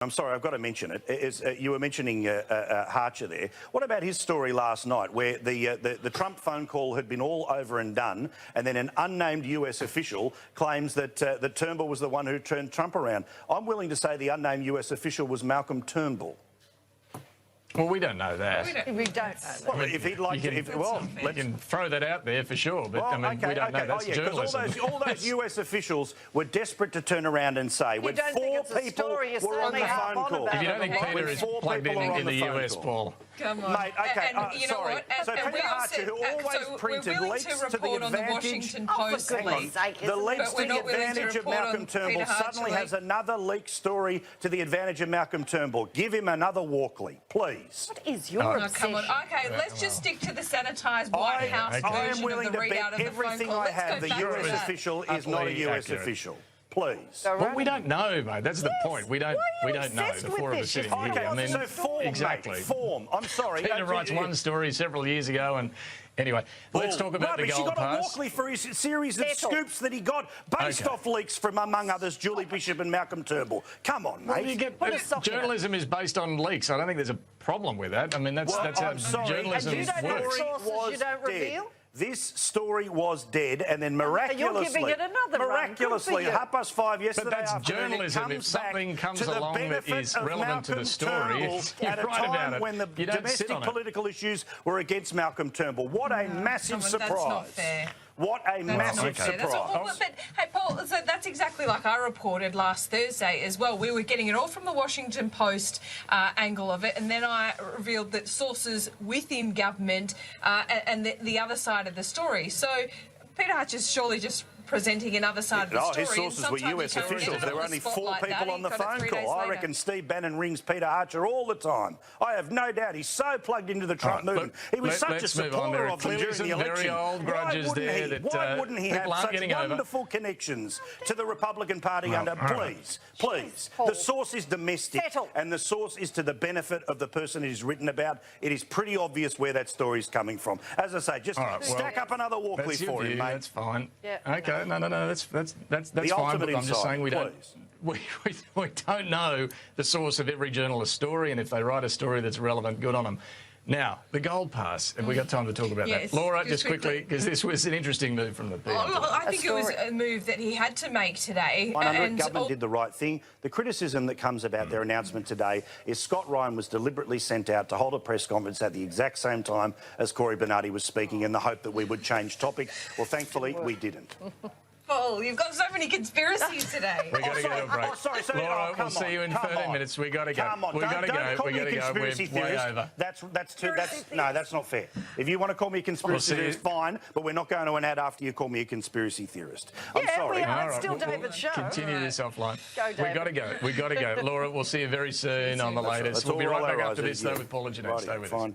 I'm sorry, I've got to mention it. You were mentioning Hartcher there. What about his story last night where the Trump phone call had been all over and done, and then an unnamed US official claims that Turnbull was the one who turned Trump around? I'm willing to say the unnamed US official was Malcolm Turnbull. Well, we don't know that. We don't know that. Well, if he'd like to... You can throw that out there for sure, but we don't know. That's journalism. All those US officials were desperate to turn around and say, when four people were on the phone call... If you don't think Peter is plugged into the US, Paul. Come on. Mate, OK, sorry. So Peter Hartcher, who always printed leaks to the advantage... The leaks to the advantage of Malcolm Turnbull suddenly has another leaked story to the advantage of Malcolm Turnbull. Give him another Walkley, please. What is your obsession? Come on. OK, let's just stick to the sanitised White House version of the readout of the phone everything call. I have, the US official is not a US official. Please. Well, we don't know, mate. That's the point. We don't know. The four of us sitting here. I mean, so form, exactly. Mate, form. I'm sorry. Peter writes one story several years ago, and anyway, let's talk about the gold pass. He got a Walkley for his series of scoops that he got based off leaks from, among others, Julie Bishop and Malcolm Turnbull. Come on, mate. Journalism is based on leaks. I don't think there's a problem with that. I mean, that's how journalism works. And you don't have sources you don't reveal? This story was dead, and then miraculously, you're giving it another miraculously, 5:30 yesterday but that's afternoon, journalism. If something comes along that is relevant to the story, at a time when the domestic political issues were against Malcolm Turnbull. What a massive surprise! That's not fair. What a massive surprise. But, hey, Paul, so that's exactly like I reported last Thursday as well. We were getting it all from the Washington Post angle of it, and then I revealed that sources within government and the other side of the story. So Peter Hartcher's surely just presenting another side of the story. His sources were US officials. There were only 4 people on the phone call. I reckon Steve Bannon rings Peter Hartcher all the time. I have no doubt he's so plugged into the Trump movement. He was such a supporter of him during the election. Why wouldn't he have such wonderful connections to the Republican Party under... Please. The source is domestic, and the source is to the benefit of the person it is written about. It is pretty obvious where that story is coming from. As I say, just stack up another Walkley for him, mate. That's fine. OK. No, that's fine. But I'm just saying we don't know the source of every journalist's story, and if they write a story that's relevant, good on them. Now, the gold pass, have we got time to talk about that? Laura, just quickly, because this was an interesting move from the PM. I think it was a move that he had to make today. Government did the right thing. The criticism that comes about their announcement today is Scott Ryan was deliberately sent out to hold a press conference at the exact same time as Cory Bernardi was speaking in the hope that we would change topic. Well, thankfully, we didn't. Paul, you've got so many conspiracies today. We've got to go to a break. Laura, we'll see you in 30 minutes. We've got to go. We've got to go. We've got to go. We're way over. That's not fair. If you want to call me a conspiracy theorist, fine, but we're not going to an ad after you call me a conspiracy theorist. I'm sorry. It's still David's show. Continue this offline. Go, David. We've got to go. We've got to go. Laura, we'll see you very soon on the latest. We'll be right back after this, though, with Paul and Jeanette. Stay with us.